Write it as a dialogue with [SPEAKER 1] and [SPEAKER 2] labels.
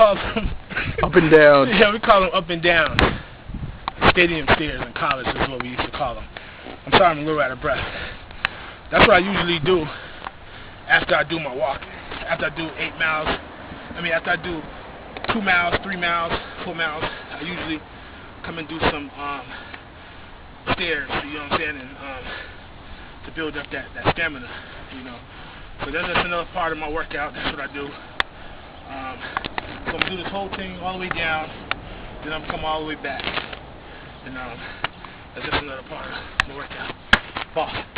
[SPEAKER 1] call them
[SPEAKER 2] up and down.
[SPEAKER 1] Yeah, we call them up and down. Stadium stairs in college is what we used to call them. I'm sorry, I'm a little out of breath. That's what I usually do after I do my walk. After I do 8 miles, after I do 2 miles, 3 miles, 4 miles, I usually come and do some stairs, you know what I'm saying, and to build up that stamina, you know. So that's just another part of my workout. That's what I do. So I'm going to do this whole thing all the way down, then I'm going to come all the way back. And that's just another part of the workout. Boss.